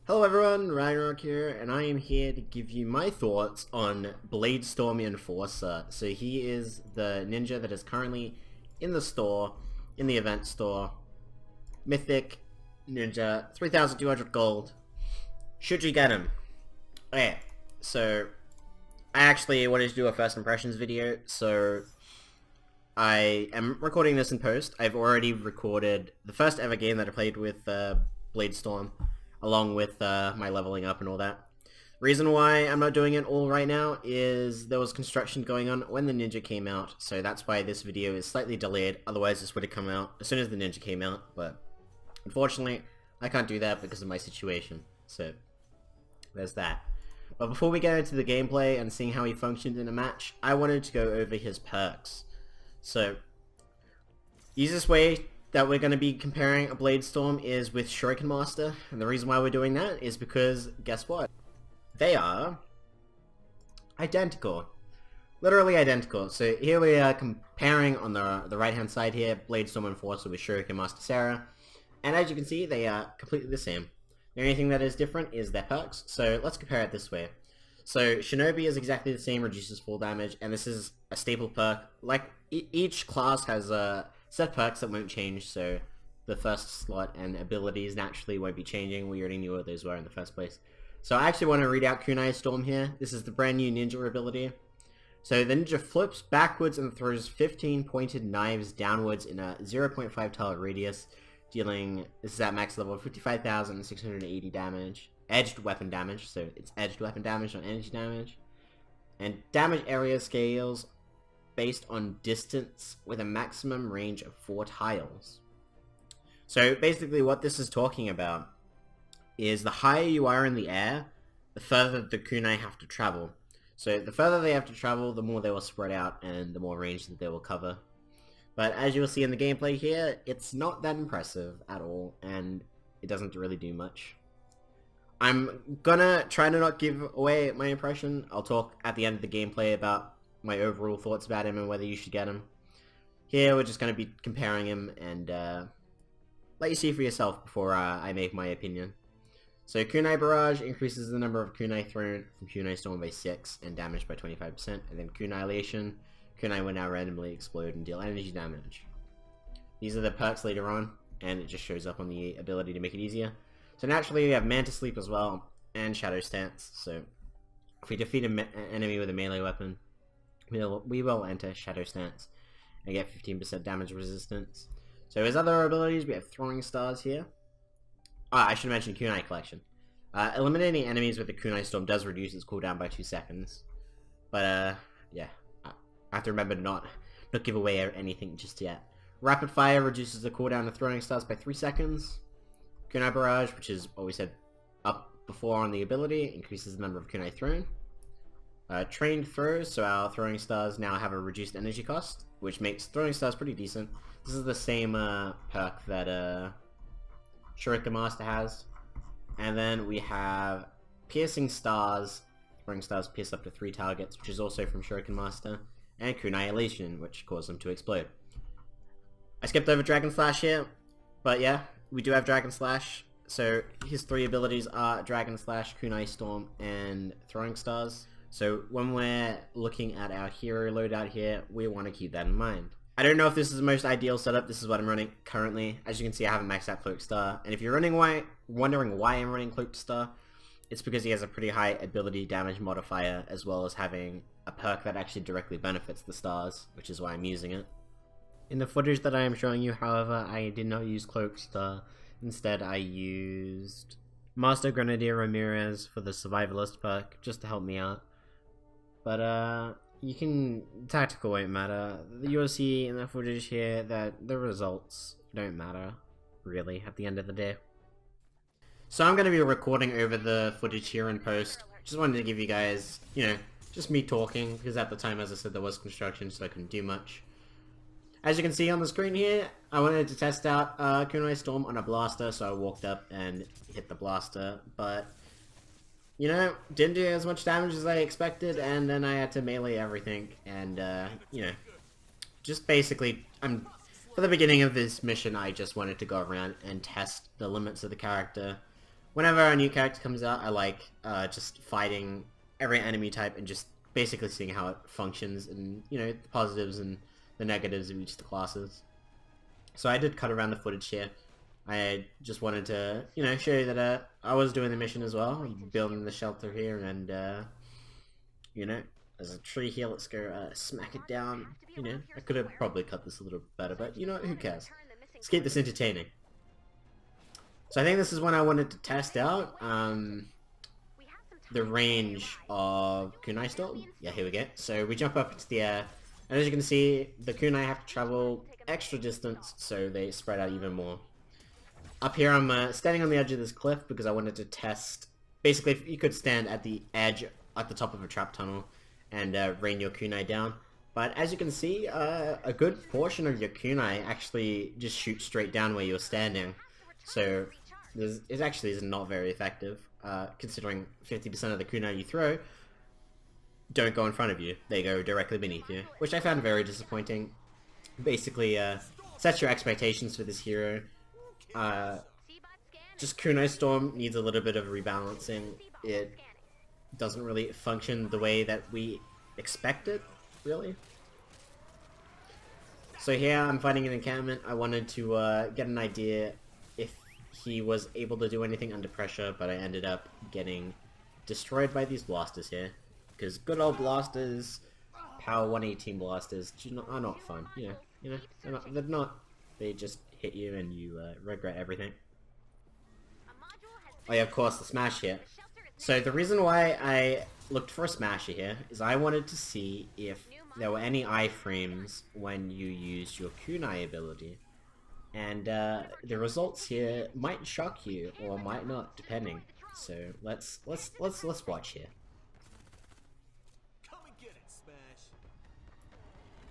Hello everyone, Ragnarok here, and I am here to give you my thoughts on Bladestorm Enforcer. So he is the ninja that is currently in the store, in the event store. Mythic ninja, 3,200 gold. Should you get him? Okay, so I actually wanted to do a first impressions video, so I am recording this in post. I've already recorded the first ever game that I played with Bladestorm, along with my leveling up and all that. Reason why I'm not doing it all right now is there was construction going on when the ninja came out, so that's why this video is slightly delayed. Otherwise this would have come out as soon as the ninja came out, but unfortunately I can't do that because of my situation, so there's that. But before we get into the gameplay and seeing how he functioned in a match, I wanted to go over his perks. So, easiest way that we're going to be comparing a Bladestorm is with Shuriken Master, and the reason why we're doing that is because, guess what? They are identical. Literally identical. So here we are comparing on the right hand side here, Bladestorm Enforcer with Shuriken Master Sarah, and as you can see, they are completely the same. The only thing that is different is their perks, so let's compare it this way. So Shinobi is exactly the same, reduces full damage, and this is a staple perk. Like, each class has set perks that won't change, so the first slot and abilities naturally won't be changing. We already knew what those were in the first place. So I actually want to read out Kunai Storm here. This is the brand new ninja ability. So the ninja flips backwards and throws 15 pointed knives downwards in a 0.5 tile radius, dealing, this is at max level, 55,680 damage. Edged weapon damage, so it's edged weapon damage, not energy damage. And damage area scales based on distance with a maximum range of 4 tiles. So basically what this is talking about is the higher you are in the air, the further the kunai have to travel. So the further they have to travel, the more they will spread out and the more range that they will cover. But as you will see in the gameplay here, it's not that impressive at all, and it doesn't really do much. I'm gonna try to not give away my impression. I'll talk at the end of the gameplay about my overall thoughts about him and whether you should get him. Here we're just gonna be comparing him and let you see for yourself before I make my opinion. So Kunai Barrage increases the number of kunai thrown from Kunai Storm by 6 and damage by 25%, and then Kunai-lation, kunai will now randomly explode and deal energy damage. These are the perks later on, and it just shows up on the ability to make it easier. So naturally we have Mantis Sleep as well, and Shadow Stance, so if we defeat an enemy with a melee weapon, we will enter Shadow Stance and get 15% damage resistance. So his other abilities, we have Throwing Stars here. I should mention Kunai Collection. Eliminating enemies with the Kunai Storm does reduce its cooldown by 2 seconds. But yeah, I have to remember to not give away anything just yet. Rapid Fire reduces the cooldown of Throwing Stars by 3 seconds. Kunai Barrage, which is what we said up before on the ability, increases the number of kunai thrown. Trained Throws, so our Throwing Stars now have a reduced energy cost, which makes Throwing Stars pretty decent. This is the same perk that Shuriken Master has. And then we have Piercing Stars. Throwing Stars pierce up to 3 targets, which is also from Shuriken Master. And Kunai-lation, which causes them to explode. I skipped over Dragon Slash here, but yeah, we do have Dragon Slash. So his 3 abilities are Dragon Slash, Kunai Storm, and Throwing Stars. So when we're looking at our hero loadout here, we want to keep that in mind. I don't know if this is the most ideal setup. This is what I'm running currently. As you can see, I haven't maxed out Cloak Star. And if you're wondering why I'm running Cloak Star, it's because he has a pretty high ability damage modifier, as well as having a perk that actually directly benefits the stars, which is why I'm using it. In the footage that I am showing you, however, I did not use Cloak Star. Instead, I used Master Grenadier Ramirez for the Survivalist perk, just to help me out. But, tactical won't matter. You'll see in the footage here that the results don't matter, really, at the end of the day. So I'm going to be recording over the footage here in post. Just wanted to give you guys, just me talking, because at the time, as I said, there was construction, so I couldn't do much. As you can see on the screen here, I wanted to test out Kunai Storm on a blaster, so I walked up and hit the blaster, but didn't do as much damage as I expected, and then I had to melee everything, and, just basically, for the beginning of this mission, I just wanted to go around and test the limits of the character, whenever a new character comes out, I like just fighting every enemy type and just basically seeing how it functions and, you know, the positives and the negatives of each of the classes. So I did cut around the footage here. I just wanted to, you know, show you that I was doing the mission as well, building the shelter here, and, you know, there's a tree here, let's go smack it down. You know, I could have probably cut this a little better, but, you know, who cares? Let's keep this entertaining. So I think this is when I wanted to test out the range of Kunai Storm. Yeah, here we go. So we jump up into the air, and as you can see, the Kunai have to travel extra distance, so they spread out even more. Up here I'm standing on the edge of this cliff because I wanted to test, basically if you could stand at the edge, at the top of a trap tunnel, and rain your kunai down. But as you can see, a good portion of your kunai actually just shoot straight down where you're standing. So it actually is not very effective, considering 50% of the kunai you throw don't go in front of you. They go directly beneath you, which I found very disappointing. Basically, set your expectations for this hero. Just Kunai Storm needs a little bit of rebalancing. It doesn't really function the way that we expect it, really. So here I'm fighting an encampment. I wanted to get an idea if he was able to do anything under pressure, but I ended up getting destroyed by these blasters here. Because good old blasters, power 118 blasters, are not fun. You know, they're not. They just hit you and you regret everything. Oh yeah, of course, the smash here. So the reason why I looked for a smasher here is I wanted to see if there were any iframes when you used your kunai ability. And the results here might shock you or might not, depending. So let's watch here.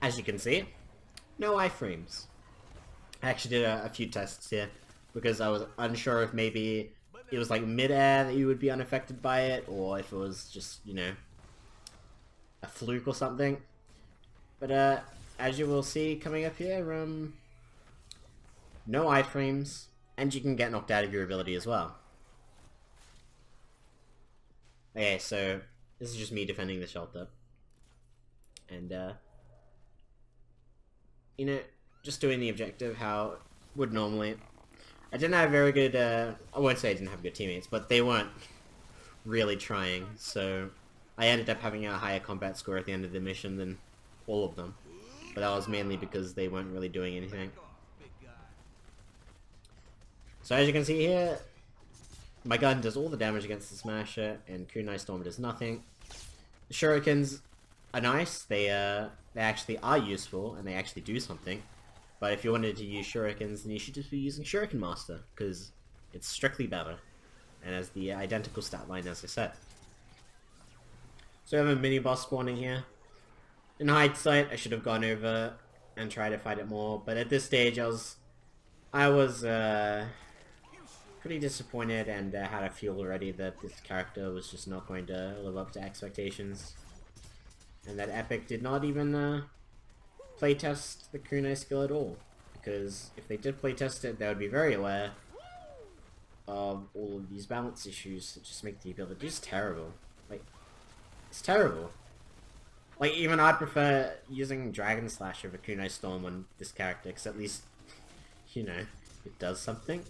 As you can see, no iframes. I actually did a few tests here because I was unsure if maybe it was like mid-air that you would be unaffected by it, or if it was just, you know, a fluke or something. But as you will see coming up here, no iframes, and you can get knocked out of your ability as well. Okay, so this is just me defending the shelter. And you know, just doing the objective how it would normally. I didn't have very good, I won't say I didn't have good teammates, but they weren't really trying, so I ended up having a higher combat score at the end of the mission than all of them. But that was mainly because they weren't really doing anything. So as you can see here, my gun does all the damage against the Smasher, and Kunai Storm does nothing. The Shurikens are nice, they actually are useful, and they actually do something. But if you wanted to use shurikens, then you should just be using Shuriken Master, because it's strictly better, and has the identical stat line as I said. So I have a mini-boss spawning here. In hindsight, I should have gone over and tried to fight it more, but at this stage I was pretty disappointed and had a feel already that this character was just not going to live up to expectations. And that Epic did not even playtest the kunai skill at all, because if they did playtest it, they would be very aware of all of these balance issues that just make the ability just terrible. Like, it's terrible. Like, even I'd prefer using Dragon Slash over Kunai Storm on this character, because at least, you know, it does something.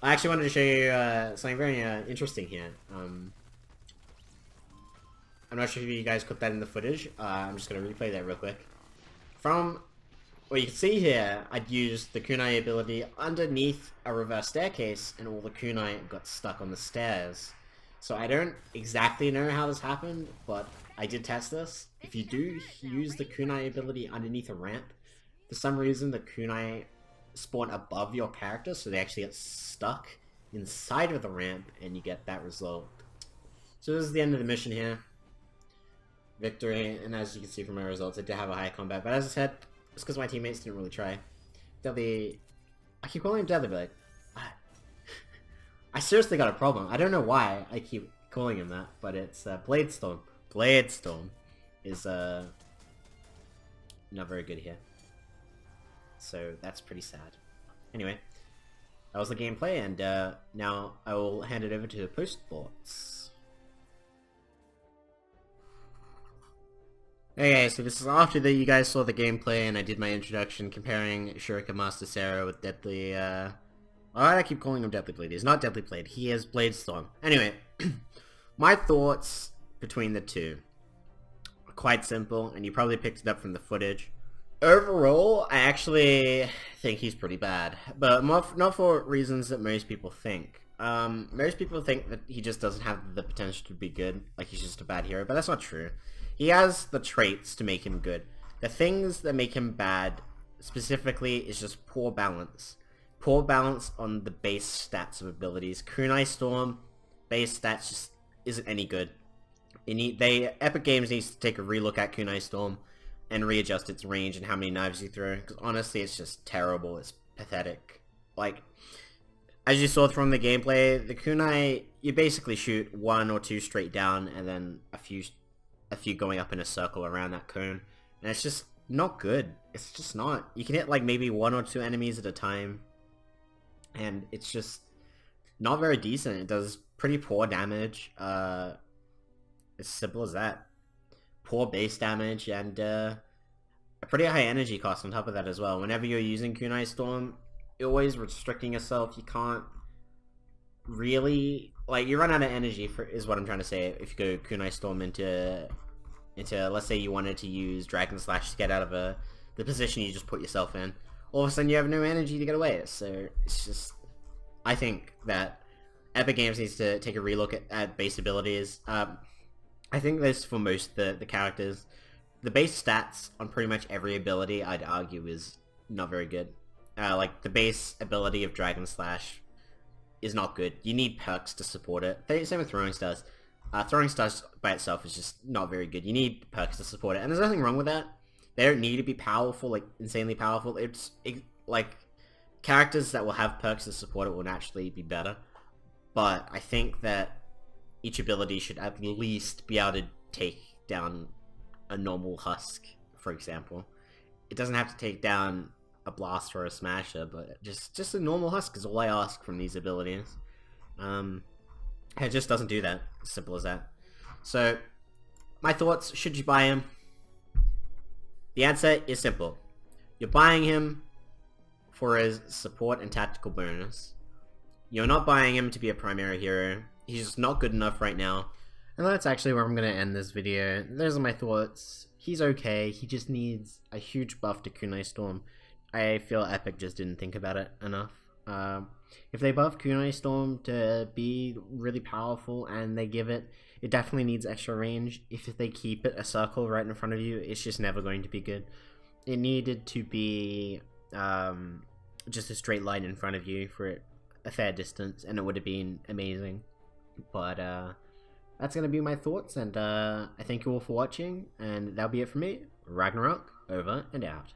I actually wanted to show you something very interesting here. I'm not sure if you guys caught that in the footage. I'm just going to replay that real quick. From what you can see here, I'd used the kunai ability underneath a reverse staircase, and all the kunai got stuck on the stairs. So I don't exactly know how this happened, but I did test this. If you do use the kunai ability underneath a ramp, for some reason the kunai spawn above your character, so they actually get stuck inside of the ramp, and you get that result. So this is the end of the mission here. Victory, and as you can see from my results, I did have a high combat, but as I said, it's because my teammates didn't really try. Deadly... I keep calling him Deadly, but I seriously got a problem. I don't know why I keep calling him that, but it's Bladestorm. Bladestorm is not very good here. So that's pretty sad. Anyway, that was the gameplay, and now I will hand it over to the post thoughts. Okay, so this is after you guys saw the gameplay and I did my introduction comparing Shuriken Master Sarah with Deadly, why do I keep calling him Deadly Blade? He's not Deadly Blade, he is Bladestorm. Anyway, my thoughts between the two are quite simple, and you probably picked it up from the footage. Overall, I actually think he's pretty bad, but not for reasons that most people think. Most people think that he just doesn't have the potential to be good, like he's just a bad hero, but that's not true. He has the traits to make him good. The things that make him bad, specifically, is just poor balance. Poor balance on the base stats of abilities. Kunai Storm, base stats just isn't any good. Epic Games needs to take a relook at Kunai Storm and readjust its range and how many knives you throw, because honestly it's just terrible, it's pathetic. Like, as you saw from the gameplay, the kunai, you basically shoot 1 or 2 straight down and then a few going up in a circle around that cone, and it's just not good. It's just not. You can hit like maybe 1 or 2 enemies at a time, and it's just not very decent. It does pretty poor damage. As simple as that. Poor base damage, and a pretty high energy cost on top of that as well. Whenever you're using Kunai Storm, you're always restricting yourself. You can't really, like, you run out of energy, is what I'm trying to say, if you go Kunai Storm into let's say you wanted to use Dragon Slash to get out of the position you just put yourself in. All of a sudden you have no energy to get away. So it's just, I think that Epic Games needs to take a relook at base abilities. I think this for most of the characters. The base stats on pretty much every ability, I'd argue, is not very good. Like, the base ability of Dragon Slash is not good. You need perks to support it. Same with Throwing Stars. Throwing Stars by itself is just not very good. You need perks to support it, and there's nothing wrong with that. They don't need to be powerful, like, insanely powerful. Like, characters that will have perks to support it will naturally be better. But I think that each ability should at least be able to take down a normal Husk, for example. It doesn't have to take down a Blaster or a Smasher, but just a normal Husk is all I ask from these abilities. It just doesn't do that. As simple as that. So, my thoughts, should you buy him? The answer is simple. You're buying him for his support and tactical bonus. You're not buying him to be a primary hero. He's just not good enough right now. And that's actually where I'm going to end this video. Those are my thoughts. He's okay. He just needs a huge buff to Kunai Storm. I feel Epic just didn't think about it enough. If they buff Kunai Storm to be really powerful and they give it definitely needs extra range. If they keep it a circle right in front of you, it's just never going to be good. It needed to be just a straight line in front of you for a fair distance, and it would have been amazing. But that's going to be my thoughts, and I thank you all for watching, and that'll be it for me. Ragnarok, over and out.